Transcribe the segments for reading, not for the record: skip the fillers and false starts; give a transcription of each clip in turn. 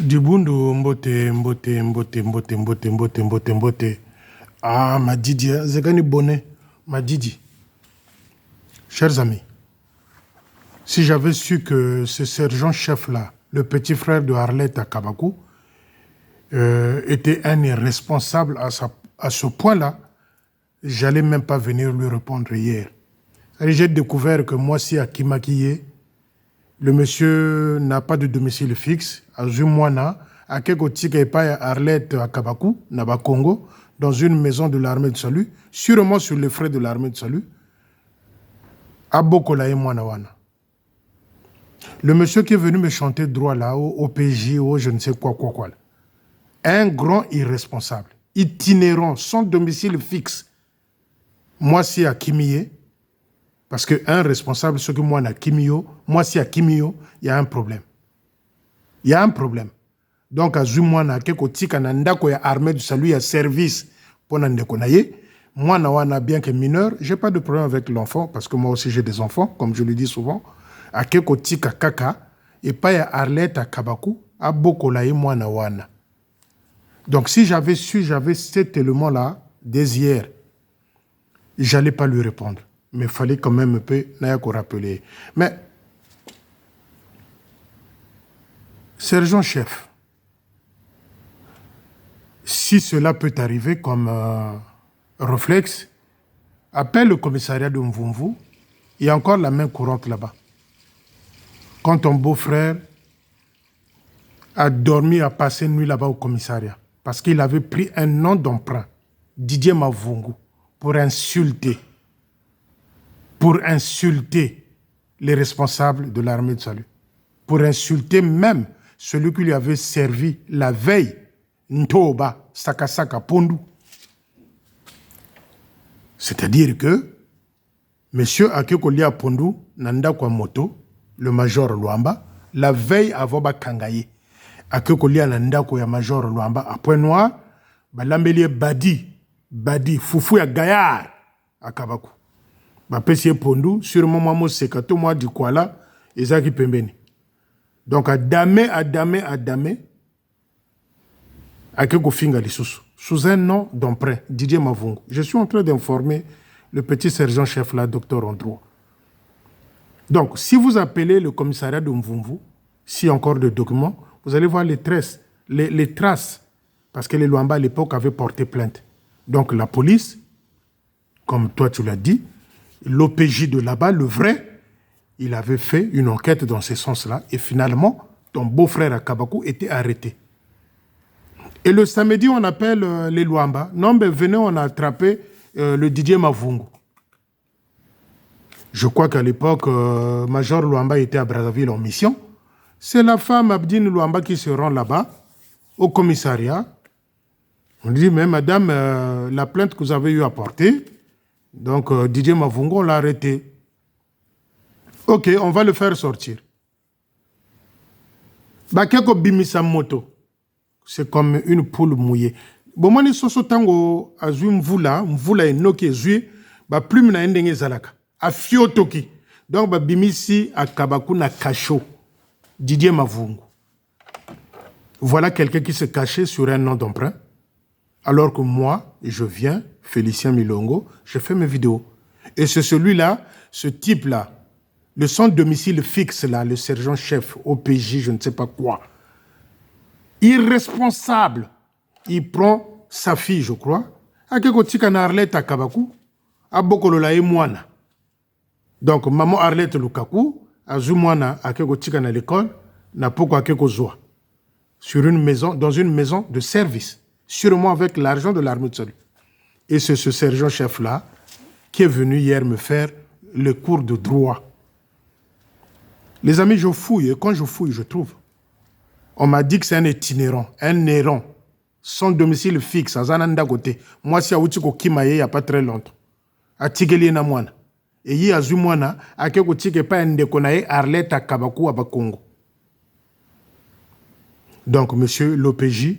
Dibundu mbote. Ah, Madidi, Zegani Bonnet, Madidi. Chers amis, si j'avais su que ce sergent-chef-là, le petit frère de Arlette à Kabakou, était un irresponsable à ce point-là, j'allais même pas venir lui répondre hier. J'ai découvert que moi, si à Kimakiye, le monsieur n'a pas de domicile fixe, à Zumwana, à Kekotika et pas à Arlette à Kabakou, Naba Congo, dans une maison de l'armée de salut, sûrement sur les frais de l'armée de salut, à Bokola et Mwanawana. Le monsieur qui est venu me chanter droit là, au PJ, au je ne sais quoi. Un grand irresponsable, itinérant, sans domicile fixe. Moi, si à Kimiye, parce qu'un responsable, ce que moi, à Kimio, moi, si à Kimio, il y a un problème. Il y a un problème. Donc, à Zumwana, Kekotika, Nandako, il y a armée du salut, il y a service pour Nandekonaye. Moi, Nawana, bien que mineur, je n'ai pas de problème avec l'enfant, parce que moi aussi, j'ai des enfants, comme je le dis souvent. À Kekotika, Kaka, et pas à Arlette, à Kabakou, à Bokolaye, moi, Nawana. Donc, si j'avais su, j'avais cet élément-là, dès hier, je n'allais pas lui répondre. Mais il fallait quand même un peu rappeler. Mais, sergent-chef, si cela peut arriver comme réflexe, appelle le commissariat de Mvumvu, il y a encore la main courante là-bas. Quand ton beau-frère a dormi, a passé une nuit là-bas au commissariat, parce qu'il avait pris un nom d'emprunt, Didier Mavungu, pour insulter les responsables de l'armée de salut, pour insulter même celui qui lui avait servi la veille, Ntoba, Sakasaka, Pondu. C'est-à-dire que M. Akekolia Pondu, Nanda Kwamoto, le major Luamba, la veille avant Kangaye, Akekolia Nanda Kwa major Luamba, à Point Noir, Balambelie Badi, Foufou ya Gaillard, à Kabakou. Bapesiye Pondu, sûrement moi, Sekato, moi, du Kuala, et Zaki Pembeni. Donc, à Dame, Akeko Finga Lisusu, sous un nom d'emprunt, Didier Mavungu. Je suis en train d'informer le petit sergent-chef là, docteur en droit. Donc, si vous appelez le commissariat de Mvumvu, si encore de documents, vous allez voir les traces, parce que les Luamba à l'époque avaient porté plainte. Donc, la police, comme toi tu l'as dit, l'OPJ de là-bas, le vrai, il avait fait une enquête dans ce sens-là, et finalement, ton beau-frère à Kabakou était arrêté. Et le samedi, on appelle les Luamba. Non, mais venez, on a attrapé le Didier Mavungu. Je crois qu'à l'époque, Major Luamba était à Brazzaville en mission. C'est la femme Abdine Luamba qui se rend là-bas, au commissariat. On dit, mais madame, la plainte que vous avez eu à porter, donc Didier Mavungu, on l'a arrêté. Ok, on va le faire sortir. Bakeko bimisa moto. C'est comme une poule mouillée. Bon, moi, je suis tango azui mvula enoki ezui, ba plume na endenge zalaka. A fiotoki. Donc, ba bimisi a Kabakou na kacho. Didier Mavungu. Voilà quelqu'un qui se cachait sur un nom d'emprunt. Alors que moi, je viens, Félicien Milongo, je fais mes vidéos. Et c'est celui-là, ce type-là, le sans domicile fixe là, le sergent-chef, OPJ, je ne sais pas quoi, irresponsable, il prend sa fille, je crois, à Kekotika na Arlette à Kabakou, à Bokolola et Mwana. Donc, maman Arlette Lukaku, à Zumwana, à Kekotika na l'école, n'a pas quoi Kekozoa. Sur une maison, dans une maison de service, sûrement avec l'argent de l'armée de salut. Et c'est ce sergent-chef-là qui est venu hier me faire le cours de droit. Les amis, je fouille, et quand je fouille, je trouve. On m'a dit que c'est un itinérant, un errant, sans domicile fixe, à Zananda côté. Moi, si à Outiko Kimaye, il n'y a pas très longtemps. À Tigeli na Mwana. Et il y a Zumwana, à Keko Tike pas un déconaye, Arlette à Kabakou, à Bakongo. Donc, monsieur l'OPJ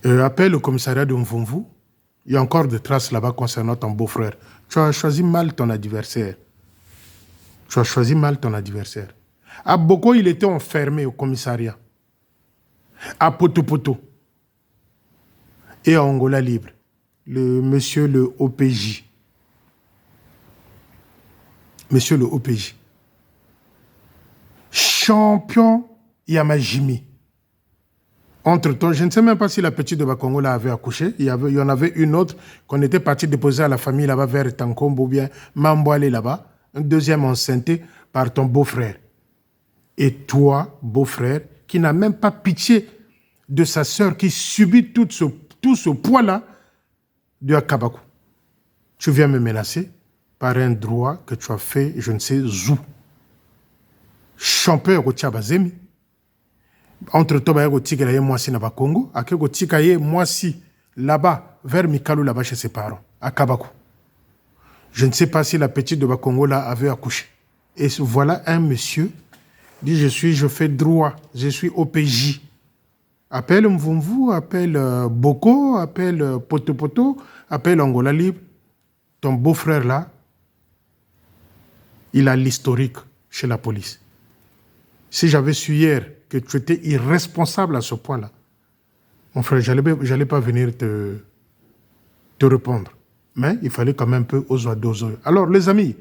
appelle le commissariat de Mvumvu. Il y a encore des traces là-bas concernant ton beau-frère. Tu as choisi mal ton adversaire. À Boko, il était enfermé au commissariat. À Poto et à Angola Libre, monsieur le OPJ. Monsieur le OPJ. Champion Yamajimi. Entre-temps, je ne sais même pas si la petite de Bakongo là avait accouché. Il y en avait une autre qu'on était parti déposer à la famille là-bas vers Tankombo ou bien Mamboale là-bas. Un deuxième enceinté par ton beau-frère. Et toi, beau-frère, qui n'a même pas pitié de sa sœur qui subit tout ce poids-là de Akabakou. Tu viens me menacer par un droit que tu as fait, je ne sais où. Champion au Tchabazemi. Entre-temps, il y a moi si na Congo, il y a moi si là-bas, vers Mikalou, là-bas chez ses parents, à Kabakou. Je ne sais pas si la petite de Bakongo là avait accouché. Et voilà un monsieur dit je fais droit, je suis OPJ. Appelle Mvumvu, appelle Boko, appelle Poto, appelle Angola Libre. Ton beau-frère là, il a l'historique chez la police. Si j'avais su hier que tu étais irresponsable à ce point-là, mon frère, je n'allais pas venir te répondre. Mais il fallait quand même un peu aux oiseaux. Alors, les amis,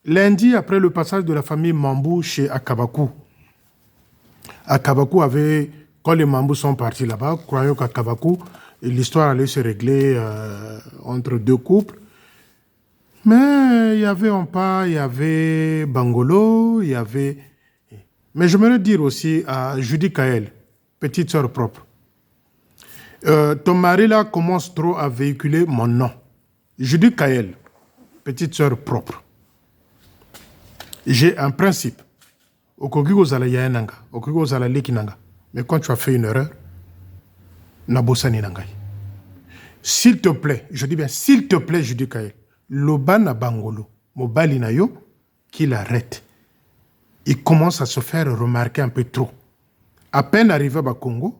lundi, après le passage de la famille Mambou chez Akabakou, Akabakou avait, quand les Mambou sont partis là-bas, croyant qu'Akabakou, l'histoire allait se régler entre deux couples. Mais il y avait Ompa, il y avait Bangolo, il y avait... Mais je voudrais dire aussi à Judy Kael, petite sœur propre, ton mari là commence trop à véhiculer mon nom. Judy Kael, petite sœur propre. J'ai un principe. Mais quand tu as fait une erreur, s'il te plaît, je dis bien, s'il te plaît, Judy Kael, Lobana Bangolo, Mobali Nayo, qu'il arrête. Il commence à se faire remarquer un peu trop. À peine arrivé à Congo,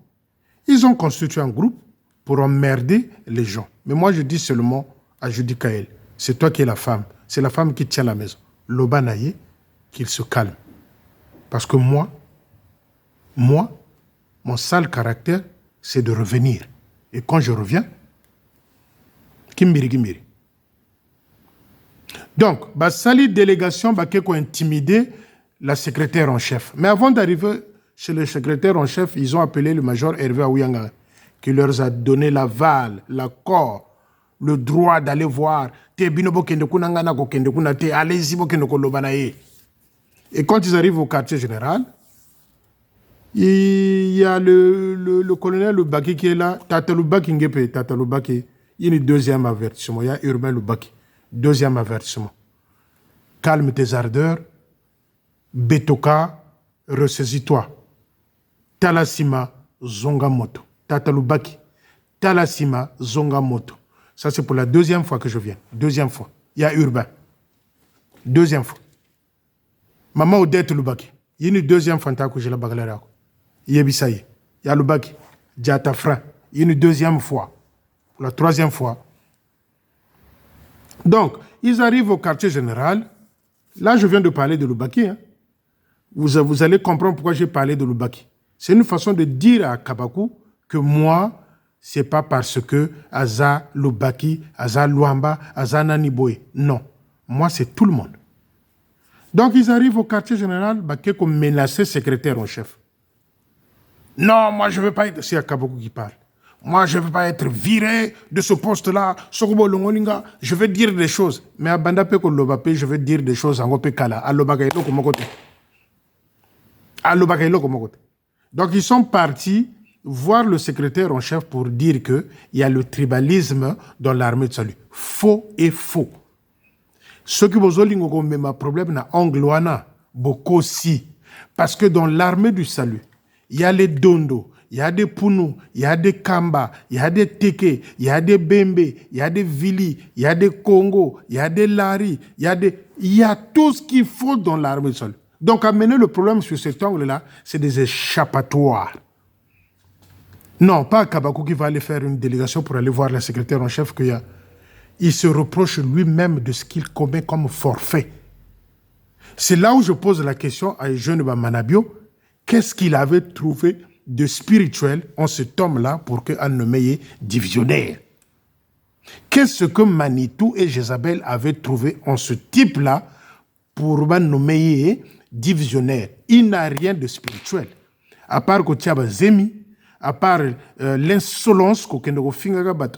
ils ont constitué un groupe pour emmerder les gens. Mais moi, je dis seulement à Judy Kael, c'est toi qui es la femme. C'est la femme qui tient la maison. Loba Naye, qu'il se calme. Parce que moi, mon sale caractère, c'est de revenir. Et quand je reviens, Kimbiri. Donc, sali délégation, Bakeko intimidé la secrétaire en chef. Mais avant d'arriver chez le secrétaire en chef, ils ont appelé le major Hervé Aouyanga, qui leur a donné l'aval, l'accord, le droit d'aller voir. Allez-y, et quand ils arrivent au quartier général, il y a le colonel Lubaki qui est là. Tata Lubaki, il y a un deuxième avertissement. Il y a Urbain Lubaki. Deuxième avertissement. Calme tes ardeurs. Betoka, ressaisis-toi. Talasima, Zongamoto. Tata Lubaki. Talasima, Zongamoto. Ça, c'est pour la deuxième fois que je viens. Deuxième fois. Il y a Urbain. Deuxième fois. Maman Odette Lubaki. Il y a une deuxième fois que je la bagalera. Il y a Bissaye. Il y a Lubaki. Diata Frein. Il y a une deuxième fois. Pour la troisième fois. Donc, ils arrivent au quartier général. Là, je viens de parler de Lubaki. Hein. Vous allez comprendre pourquoi j'ai parlé de Lubaki. C'est une façon de dire à Kabakou que moi, c'est pas parce que Aza Lubaki, Aza Luamba, Aza Naniboé. Non. Moi, c'est tout le monde. Donc, ils arrivent au quartier général, Bakeko menacé secrétaire en chef. Non, moi, je ne veux pas être... C'est à Kabakou qui parle. Moi, je ne veux pas être viré de ce poste-là. Je vais dire des choses. Mais à Bandapeko Lobapé, je vais dire des choses en Opekala. À Lobakaïlo comme côté. À Lobakaïlo comme côté. Donc, ils sont partis voir le secrétaire en chef pour dire qu'il y a le tribalisme dans l'armée de salut. Faux et faux. Ce qui vous ont un problème na angloana, beaucoup si. Parce que dans l'armée du salut, il y a les Dondo, il y a des Pounou, il y a des Kamba, il y a des Teke, il y a des Bembe, il y a des Vili, il y a des Congo, il y a des Lari, il y a tout ce qu'il faut dans l'armée du salut. Donc, amener le problème sur cet angle-là, c'est des échappatoires. Non, pas Kabakou qui va aller faire une délégation pour aller voir le secrétaire en chef qu'il y a. Il se reproche lui-même de ce qu'il commet comme forfait. C'est là où je pose la question à jeune Manabio, qu'est-ce qu'il avait trouvé de spirituel en cet homme-là pour qu'un nommé divisionnaire. Qu'est-ce que Manitou et Jézabel avaient trouvé en ce type-là pour nommer divisionnaire? Il n'a rien de spirituel. À part que tu as Zemi, à part l'insolence que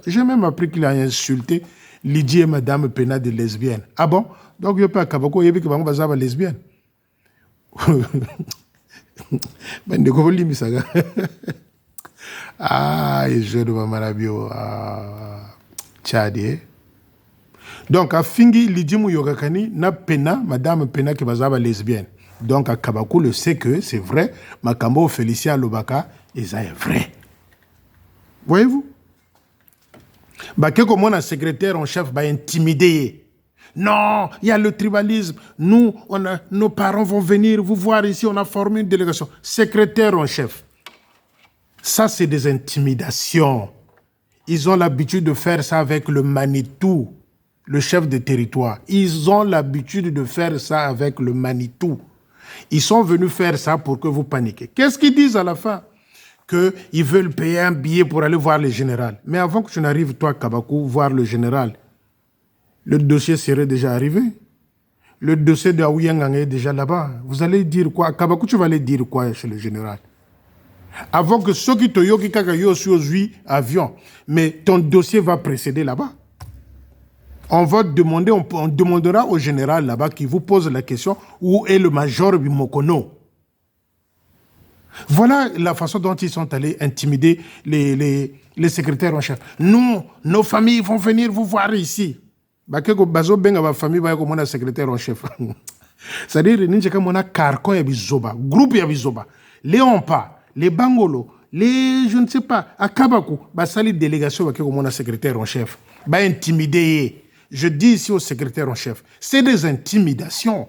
j'ai même appris qu'il a insulté Lydie et Madame Pena de lesbienne. Ah bon? Donc il n'y a pas Kabako, il y a pas lesbienne. Ah, je ne vais pas Tchadie. Donc, à Fingi, Lidimu Yogakani, na Pena, Madame Pena qui va lesbienne. Donc, à Kabakou le sait que c'est vrai, Makambo Félicia Lobaka, et ça est vrai. Voyez-vous? Bah, que comme un secrétaire en chef va intimider. Non, il y a le tribalisme. Nous, nos parents vont venir vous voir ici, on a formé une délégation. Secrétaire en chef. Ça, c'est des intimidations. Ils ont l'habitude de faire ça avec le Manitou, le chef de territoire. Ils ont l'habitude de faire ça avec le Manitou. Ils sont venus faire ça pour que vous paniquez. Qu'est-ce qu'ils disent à la fin? Qu'ils veulent payer un billet pour aller voir le général. Mais avant que tu n'arrives, toi, Kabakou, voir le général, le dossier serait déjà arrivé. Le dossier de Aouyang est déjà là-bas. Vous allez dire quoi? Kabakou, tu vas aller dire quoi chez le général? Avant que ceux qui te yoki kakayo sur avion, mais ton dossier va précéder là-bas. On va demander, on demandera au général là-bas qui vous pose la question où est le major Bimokono. Voilà la façon dont ils sont allés intimider les secrétaires en chef. Nous, nos familles vont venir vous voir ici. Bakeko bazo benga ba famille ba ko mona secrétaire en chef. C'est-à-dire ninja ka mona karko ya bizoba, groupe ya bizoba. Léonpa, les Bangolo, les je ne sais pas, à Kabakou, bah sali délégation ba ko mona secrétaire en chef. Ba intimider. Je dis ici au secrétaire en chef, c'est des intimidations.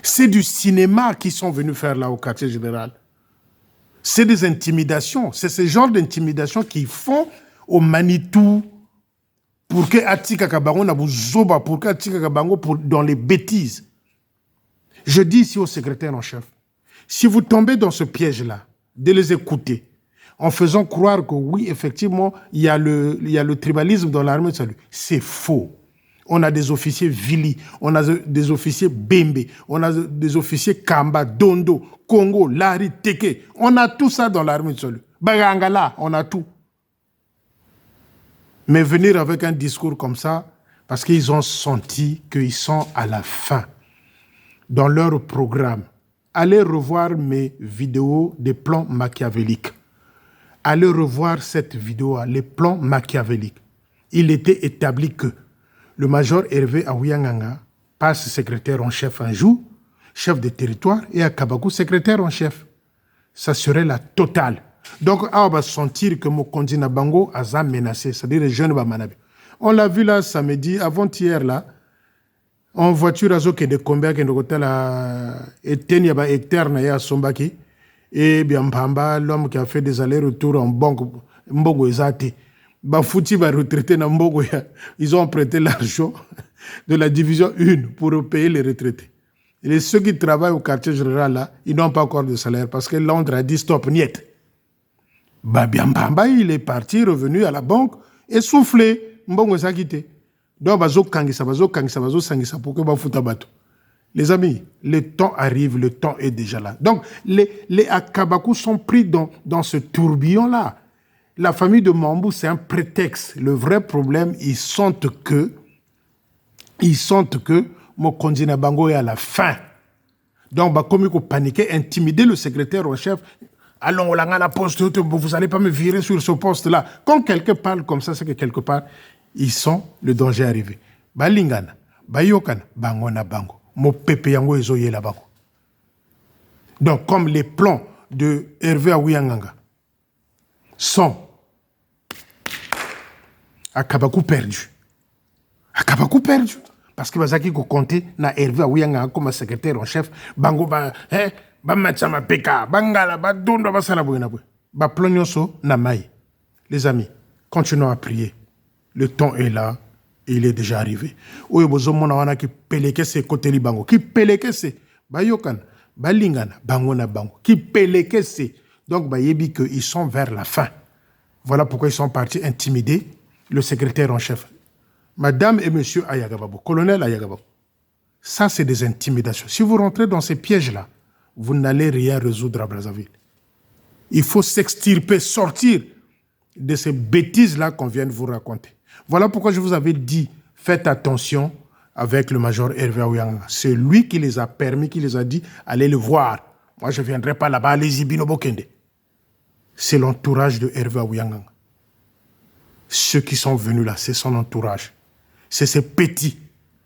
C'est du cinéma qu'ils sont venus faire là au quartier général. C'est des intimidations. C'est ce genre d'intimidation qu'ils font au Manitou pour que Atika Kabango n'a zoba, pour que Atika Kabango dans les bêtises. Je dis ici au secrétaire en chef, si vous tombez dans ce piège-là, de les écouter, en faisant croire que oui, effectivement, il y a le tribalisme dans l'armée de salut, c'est faux. On a des officiers Vili, on a des officiers Bembe, on a des officiers Kamba, Dondo, Congo, Lari, Teke. On a tout ça dans l'armée de salut. Bagangala, on a tout. Mais venir avec un discours comme ça, parce qu'ils ont senti qu'ils sont à la fin dans leur programme. Allez revoir mes vidéos des plans machiavéliques. Allez revoir cette vidéo, les plans machiavéliques. Il était établi que le major Hervé Aouyanganga passe secrétaire en chef un jour, chef de territoire, et à Kabakou, secrétaire en chef. Ça serait la totale. Donc, on va sentir que Mokondi Nabango a menacé, c'est-à-dire les jeunes Bamanabi. On l'a vu là samedi, avant-hier là, en voiture à Zoké de Combia, qui est de la Etenia hectare na Sombaki, et bien Pamba, l'homme qui a fait des allers-retours en banque, Mbongo Ezate. Bafouti va retraiter dans Mbogo. Ils ont prêté l'argent de la division 1 pour payer les retraités. Et ceux qui travaillent au quartier général, là, ils n'ont pas encore de salaire parce que Londres a dit stop, niet. Babiambamba, il est parti, revenu à la banque, essoufflé. Mbongo s'est quitté. Donc, bazo kangisa sangisa pour que bafouta bateau. Les amis, le temps arrive, le temps est déjà là. Donc, les Akabakou sont pris dans ce tourbillon-là. La famille de Mambou, c'est un prétexte. Le vrai problème, ils sentent que Mokondi Nabango est à la fin. Donc, comme il paniquer, intimider le secrétaire en chef. Allons, on a la poste, vous n'allez pas me virer sur ce poste-là. Quand quelqu'un parle comme ça, c'est que quelque part, ils sont le danger arrivé. Balingana, Bayokana, Bangona Bango. Mo pepe yango ezoye là-bas. Donc, comme les plans de Hervé Aouyanganga sont à Kabakou perdu. À Kabakou perdu. Parce que Bazaki ko compté na Hervé Aouyanganga comme secrétaire en chef. Bango ba matchama peka, bangala ba dondo ba salabo na ba plonyoso na mai. Les amis, continuons à prier. Le temps est là. Il est déjà arrivé. Oyo bozo mona wana ki peleke se côté libango. Ki peleke se bayokan, balingana, bango na bango. Ki peleke se Donc, Bayebi, qu'ils sont vers la fin. Voilà pourquoi ils sont partis intimider le secrétaire en chef. Madame et monsieur Ayagababo, colonel Ayagababo, ça c'est des intimidations. Si vous rentrez dans ces pièges-là, vous n'allez rien résoudre à Brazzaville. Il faut s'extirper, sortir de ces bêtises-là qu'on vient de vous raconter. Voilà pourquoi je vous avais dit, faites attention avec le major Hervé Aouyanga. C'est lui qui les a permis, qui les a dit, allez le voir. Moi, je ne viendrai pas là-bas, allez-y, Bino Bokende. C'est l'entourage de Hervé Aouyanga. Ceux qui sont venus là, c'est son entourage. C'est ces petits.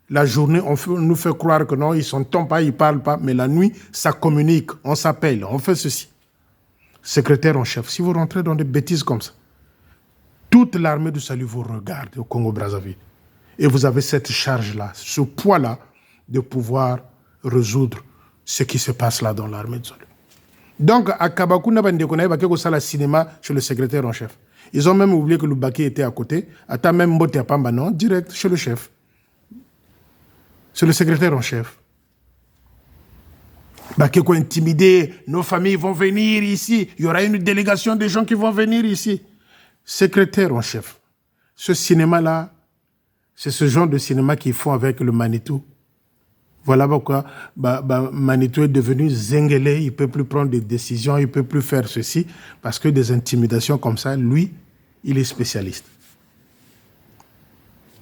La journée, on nous fait croire que non, ils ne s'entendent pas, ils ne parlent pas, mais la nuit, ça communique, on s'appelle, on fait ceci. Secrétaire en chef, si vous rentrez dans des bêtises comme ça, toute l'armée du salut vous regarde au Congo-Brazzaville. Et vous avez cette charge-là, ce poids-là, de pouvoir résoudre ce qui se passe là dans l'armée du salut. Donc, à Kabakou, il y a un cinéma chez le secrétaire en chef. Ils ont même oublié que le Baki était à côté. Attends, même Mbote à Pamba, non, direct chez le chef. C'est le secrétaire en chef. Bakeko intimidé, nos familles vont venir ici. Il y aura une délégation de gens qui vont venir ici. Secrétaire en chef. Ce cinéma-là, c'est ce genre de cinéma qu'ils font avec le Manitou. Voilà pourquoi Manitou est devenu zengelé, il ne peut plus prendre des décisions, il ne peut plus faire ceci, parce que des intimidations comme ça, lui, il est spécialiste.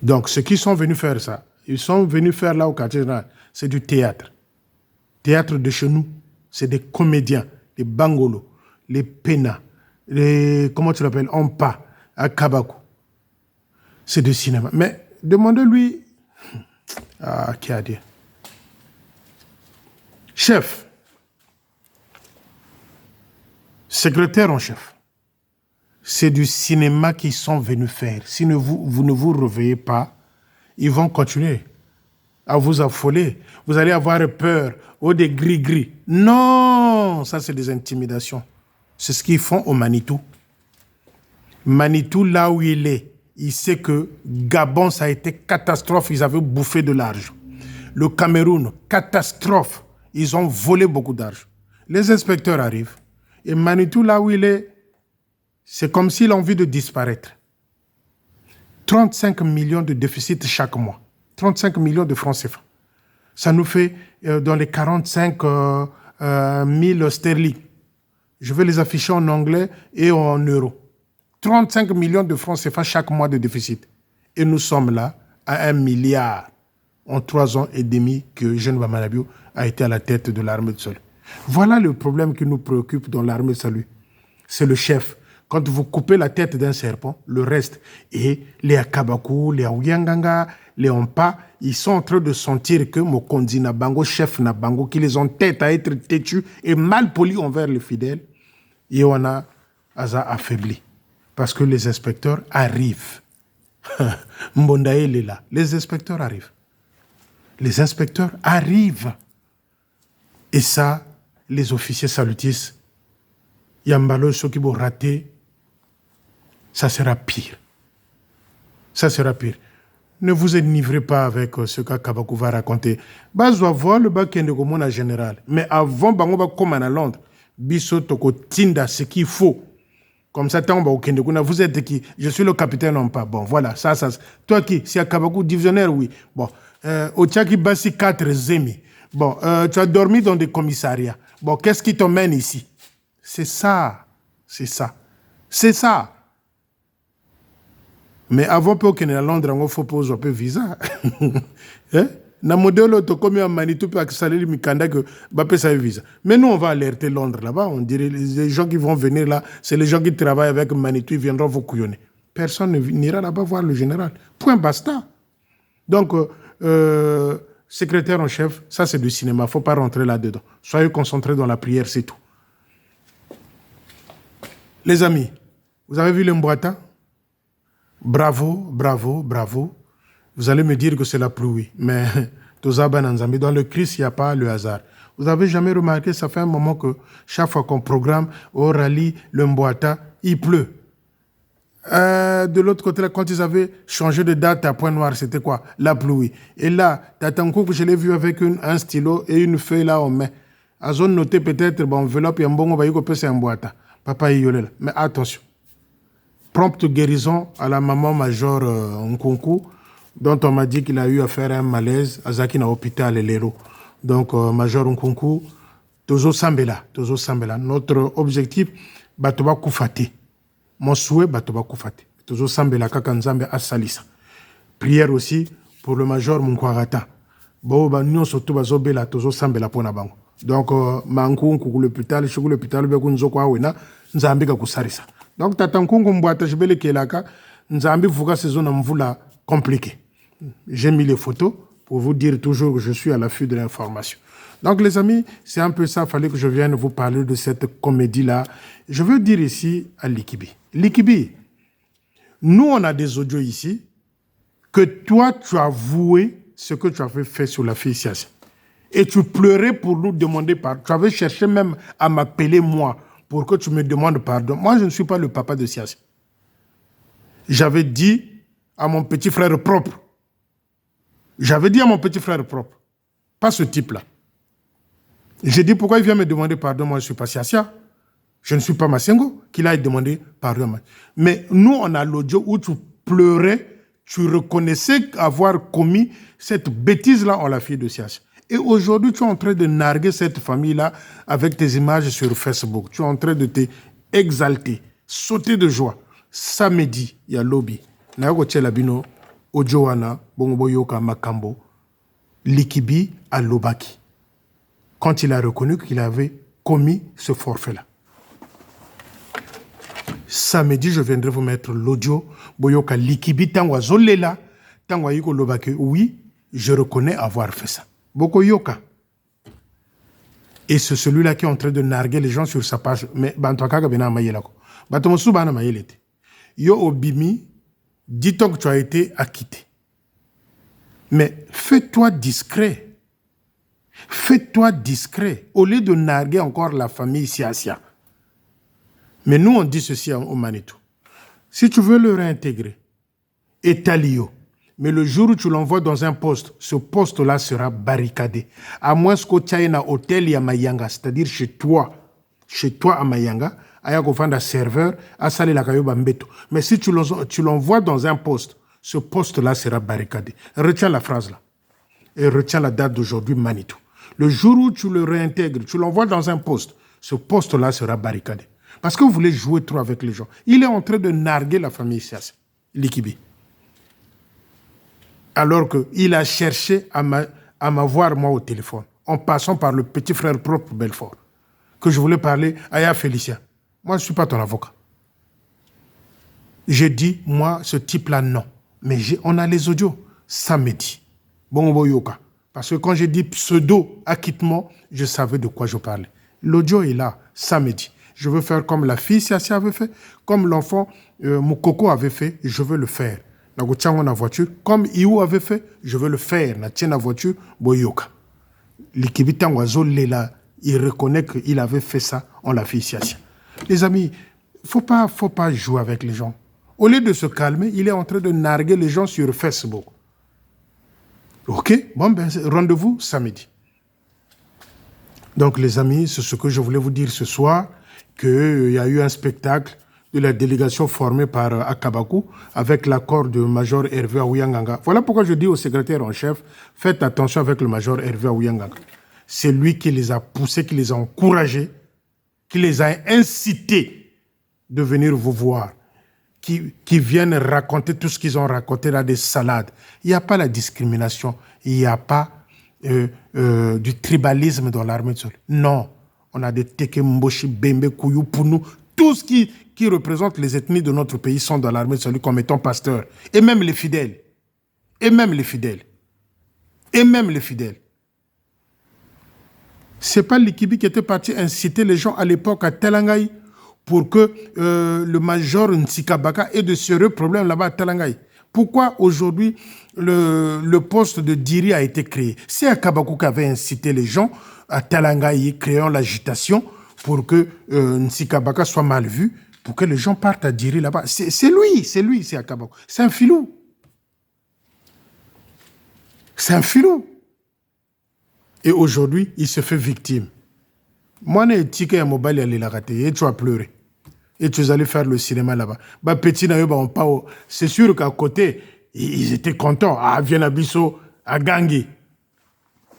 Donc, ceux qui sont venus faire ça, ils sont venus faire là au quartier général, c'est du théâtre. Théâtre de chez nous, c'est des comédiens, les Bangolos, les Pena, les, comment tu l'appelles, Ompa, à Kabakou. C'est du cinéma. Mais demandez-lui, qui a dit? Chef, secrétaire en chef, c'est du cinéma qu'ils sont venus faire. Si vous ne vous réveillez pas, ils vont continuer à vous affoler. Vous allez avoir peur, des gris-gris. Non, ça c'est des intimidations. C'est ce qu'ils font au Manitou. Manitou, là où il est, il sait que Gabon, ça a été catastrophe, ils avaient bouffé de l'argent. Le Cameroun, catastrophe. Ils ont volé beaucoup d'argent. Les inspecteurs arrivent. Et Manitou, là où il est, c'est comme s'il a envie de disparaître. 35 millions de déficit chaque mois. 35 millions de francs CFA. Ça nous fait dans les 45 000 sterling. Je vais les afficher en anglais et en euros. 35 millions de francs CFA chaque mois de déficit. Et nous sommes là à 1 milliard en 3 ans et demi que Jean Bamanabiou a été à la tête de l'armée de salut. Voilà le problème qui nous préoccupe dans l'armée de salut. C'est le chef. Quand vous coupez la tête d'un serpent, le reste, et les Akabakou, les Aouyanganga, les Ompa, ils sont en train de sentir que Mokondi Nabango, chef Nabango, qui les ont tête à être têtus et mal polis envers les fidèles, et on a affaibli. Parce que les inspecteurs arrivent. Mbondaïl est là. Les inspecteurs arrivent. Les inspecteurs arrivent. Et ça, les officiers salutistes, Yambalo, ceux qui vont rater, ça sera pire. Ça sera pire. Ne vous enivrez pas avec ce qu'Akabakou va raconter. Bazo voir le bac de en général. Mais avant, on va comme à Londres. Bisso toko tinda ce qu'il faut. Comme ça, vous êtes qui? Je suis le capitaine, non pas. Bon, voilà, ça. Toi qui? Si Akabakou divisionnaire, oui. Bon, au Tchaki Bassi 4 Zemi. Bon, tu as dormi dans des commissariats. Bon, qu'est-ce qui t'emmène ici? C'est ça. C'est ça. C'est ça. Mais avant que nous Londres, on faut poser un peu visa. Hein? Na modèle to comme un Manitou peut accélérer Mikanda que Bappé ça visa. Mais nous on va alerter Londres là-bas, on dirait les gens qui vont venir là, c'est les gens qui travaillent avec Manitou, ils viendront vous couillonner. Personne n'ira là-bas voir le général. Point basta. Donc secrétaire en chef, ça c'est du cinéma, faut pas rentrer là-dedans. Soyez concentrés dans la prière, c'est tout. Les amis, vous avez vu le Mbouata? Bravo, bravo, bravo. Vous allez me dire que c'est la pluie, mais dans le Christ, il n'y a pas le hasard. Vous n'avez jamais remarqué, ça fait un moment que chaque fois qu'on programme au rallye, le Mbouata, il pleut. De l'autre côté, là, quand ils avaient changé de date à Point-Noir, c'était quoi? La pluie. Et là, Tatankou, que je l'ai vu avec un stylo et une feuille là en main. À zone notée peut-être, bon, enveloppe, un bon, on va y couper, c'est un boîte. Papa y là. Mais attention. Prompte guérison à la maman major Nkunku, dont on m'a dit qu'il a eu à faire un malaise à Zaki na hôpital Lero. Donc, major Nkunku, Tozo Sambela. Notre objectif, Batoba Koufati. Mon souhait, Batoba Koufati. Tozo Sambela, Kakanzambe Asalisa. Prière aussi pour le major Munkwarata. Bon, nous surtout Bazobela, Tozo Sambela pour Nabango. Donc, Mankunku, l'hôpital, je suis l'hôpital, Bekunzokwa, Wena, Nzambika Kusarisa. Donc, Tatankungu Mbouata, je vais le Kelaka, Nzambi Fouga saison Mvula compliqué. J'ai mis les photos pour vous dire toujours que je suis à l'affût de l'information. Donc, les amis, c'est un peu ça. Il fallait que je vienne vous parler de cette comédie-là. Je veux dire ici à Likibi. Likibi, nous, on a des audios ici que toi, tu as voué ce que tu avais fait sur la fille Siassi. Et tu pleurais pour nous demander pardon. Tu avais cherché même à m'appeler moi pour que tu me demandes pardon. Moi, je ne suis pas le papa de Siassi. J'avais dit à mon petit frère propre. Pas ce type-là. J'ai dit pourquoi il vient me demander pardon. Moi, je ne suis pas Siassia. Je ne suis pas Massengo. Qu'il aille demander pardon. Mais nous, on a l'audio où tu pleurais. Tu reconnaissais avoir commis cette bêtise-là en la fille de Siassi. Et aujourd'hui, tu es en train de narguer cette famille-là avec tes images sur Facebook. Tu es en train de t'exalter, sauter de joie. Samedi, il y a lobby. Naoko Tchelabino, Ojoana, Bongoboyoka Makambo, Likibi à Lobaki. Quand il a reconnu qu'il avait commis ce forfait-là. Samedi, je viendrai vous mettre l'audio. Boyoka Likibi, Tangwa Zolela, Tangwa Yiko Lobaki. Oui, je reconnais avoir fait ça. Boko Yoka. Et c'est celui-là qui est en train de narguer les gens sur sa page. Mais Bantwaka Bena Mayelako. Batomosu Bana Mayelete. Yo Obimi, dis-toi que tu as été acquitté. Mais fais-toi discret. Fais-toi discret. Au lieu de narguer encore la famille Siassia. Mais nous, on dit ceci au Manitou. Si tu veux le réintégrer, Etalio. Mais le jour où tu l'envoies dans un poste, ce poste-là sera barricadé. À moins que tu aies un hôtel à Mayanga, c'est-à-dire chez toi à Mayanga, à un serveur, à Salé la Kayoba Mbeto. Mais si tu l'envoies dans un poste, ce poste-là sera barricadé. Retiens la phrase là. Et retiens la date d'aujourd'hui, Manitou. Le jour où tu le réintègres, tu l'envoies dans un poste, ce poste-là sera barricadé. Parce que vous voulez jouer trop avec les gens. Il est en train de narguer la famille Siassi, Likibi. Alors qu'il a cherché à m'avoir moi au téléphone, en passant par le petit frère propre Belfort, que je voulais parler à Aya Félicien. Moi, je ne suis pas ton avocat. J'ai dit, moi, ce type-là, non. Mais on a les audios. Samedi. Bon, Yoka. Parce que quand j'ai dit pseudo-acquittement, je savais de quoi je parlais. L'audio est là, samedi. Je veux faire comme la fille Siassi avait fait, comme l'enfant Moukoko avait fait, je veux le faire. Na voiture, comme Iou avait fait, je veux le faire. Na tienne la voiture, Boyoka. L'Ikibitan Oiseau Lela, il reconnaît qu'il avait fait ça en la fille Siassi. Les amis, faut pas jouer avec les gens. Au lieu de se calmer, il est en train de narguer les gens sur Facebook. Ok? Bon, ben, rendez-vous samedi. Donc, les amis, c'est ce que je voulais vous dire ce soir, qu'il y a eu un spectacle de la délégation formée par Akabakou avec l'accord du Major Hervé Aouyanganga. Voilà pourquoi je dis au secrétaire en chef, faites attention avec le Major Hervé Aouyanganga. C'est lui qui les a poussés, qui les a encouragés, qui les a incités de venir vous voir, qui viennent raconter tout ce qu'ils ont raconté dans des salades. Il n'y a pas la discrimination, il n'y a pas du tribalisme dans l'armée de Sol. Non, on a des Teke Mboshi, Bembe, Kouyou, Pounou, tout ce qui représente les ethnies de notre pays sont dans l'armée de Salut comme étant pasteurs. Et même les fidèles. Et même les fidèles. Et même les fidèles. C'est pas l'Ikibi qui était parti inciter les gens à l'époque à Telangaï pour que le major Nsikabaka ait de sérieux problèmes là-bas à Telangaï. Pourquoi aujourd'hui le poste de Diri a été créé? C'est Akabakou qui avait incité les gens à Telangaï, créant l'agitation pour que Nsikabaka soit mal vu, pour que les gens partent à Diri là-bas. C'est lui, c'est Akabakou. C'est un filou. C'est un filou. Et aujourd'hui, il se fait victime. Moi, je suis ticket à mobile, et tu as pleuré. Et tu es allé faire le cinéma là-bas. Bah, petit, c'est sûr qu'à côté, ils étaient contents. À Viennabiso, à Gangi.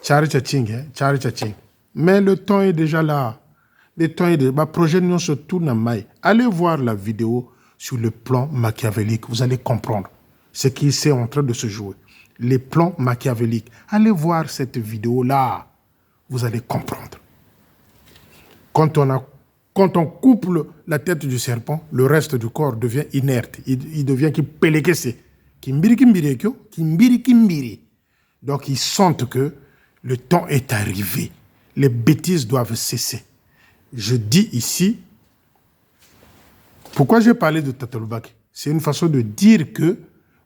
Tchari tchaching, hein, tchari tchaching. Mais le temps est déjà là. Le temps est déjà là. Projet nous se tourne en maille. Allez voir la vidéo sur le plan machiavélique. Vous allez comprendre ce qui est en train de se jouer. Les plans machiavéliques. Allez voir cette vidéo-là. Vous allez comprendre. Quand on coupe la tête du serpent, le reste du corps devient inerte. Il devient qui pelekese. Donc ils sentent que le temps est arrivé. Les bêtises doivent cesser. Je dis ici, pourquoi j'ai parlé de Tata Lubaki? C'est une façon de dire que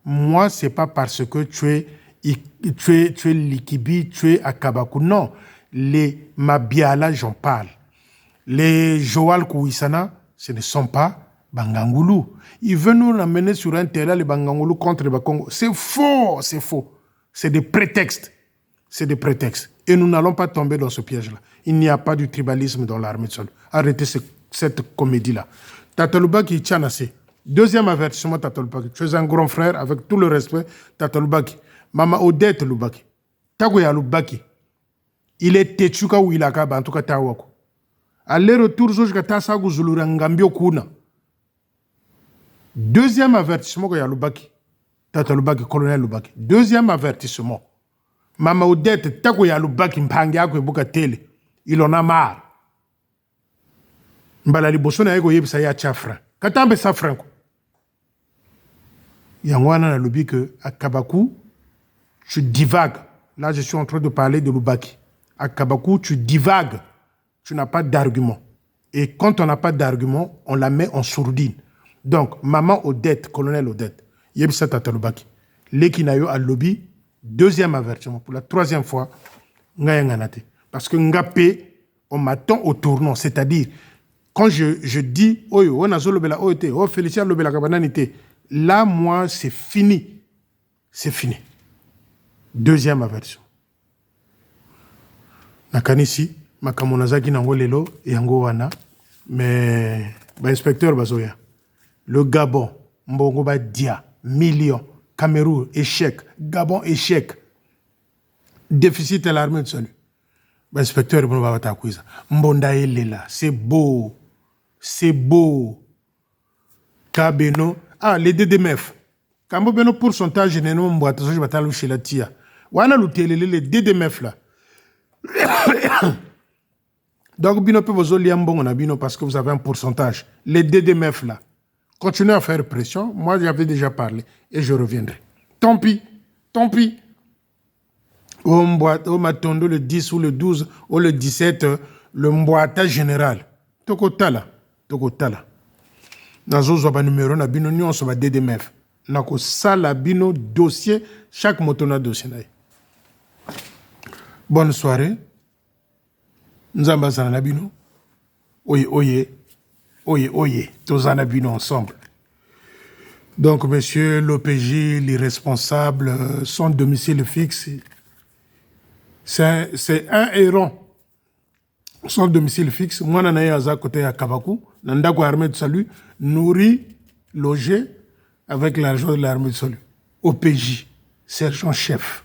moi, ce n'est pas parce que tu es Likibi, tu es Akabakou. Non, les Mabiala, j'en parle. Les Joal Kouissana, ce ne sont pas Bangangoulou. Ils veulent nous ramener sur un terrain, les Bangangoulou contre les Bakongo. C'est faux, c'est faux. C'est des prétextes. C'est des prétextes. Et nous n'allons pas tomber dans ce piège-là. Il n'y a pas du tribalisme dans l'armée de Sol. Arrêtez cette comédie-là. Tata Lubaki, Tchanase. Deuxième avertissement, Tata Lubaki. Tu es un grand frère, avec tout le respect, Tata Lubaki. Mama Odette Lubaki. Tagoya Lubaki. Il est Techuka ou il a Kaba, en tout cas Tawako. Aller-retour, deuxième avertissement, Lubaki. Tata Lubaki, colonel Lubaki. Deuxième avertissement. Mama Odette, Tagoya Lubaki, Mpangiako et Bukatele. Il en a marre. Mbalali Bosona ego yebisa ya chafra. Katambe sa franco. Yangwana na lobi que à Kabakou, tu divagues. Là, je suis en train de parler de Lubaki. À Kabakou, tu divagues. Tu n'as pas d'argument. Et quand on n'a pas d'argument, on la met en sourdine. Donc, maman Odette, colonel Odette, yebisa tata Lubaki. Lekinayo à lobby, deuxième avertissement. Pour la troisième fois, ngayanganate. Parce que ngapé, on m'attend au tournant. C'est-à-dire, quand je dis, là, moi, c'est fini. C'est fini. Deuxième aversion. Nakanisi, makamonazaki nango lelo, yango wana, mais, inspecteur Bazoya, le Gabon, mbongo ba dia, millions, Cameroun, échec, Gabon, échec, déficit à l'armée de salut. Inspecteur Mbonda Elela, c'est beau. C'est beau. Kabeno. Ah, les DDMF. Quand Beno pourcentage, je vais battre chez la tia. Wana les DDMF là. Donc, Bino peut vous Bino parce que vous avez un pourcentage. Les DDMF là. Continuez à faire pression. Moi, j'avais déjà parlé et je reviendrai. Tant pis. Tant pis. Au Matondo le 10 ou le 12 ou le 17, le Mboata général. Tokotala. Nazo zoba numéro na bino nyonso ba DDMF. Nako sala bino dossier, chaque motona dossier na. Bonne soirée. Nzamba zana bino. Oye. Tozana bino ensemble. Donc, monsieur l'OPJ, l'irresponsable, son domicile fixe, c'est un héron. Son domicile fixe, moi, je suis à côté de Kabakou, je suis à l'armée de salut, nourri, logé avec l'argent de l'armée de salut. OPJ, sergent-chef.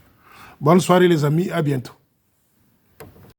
Bonne soirée les amis, à bientôt.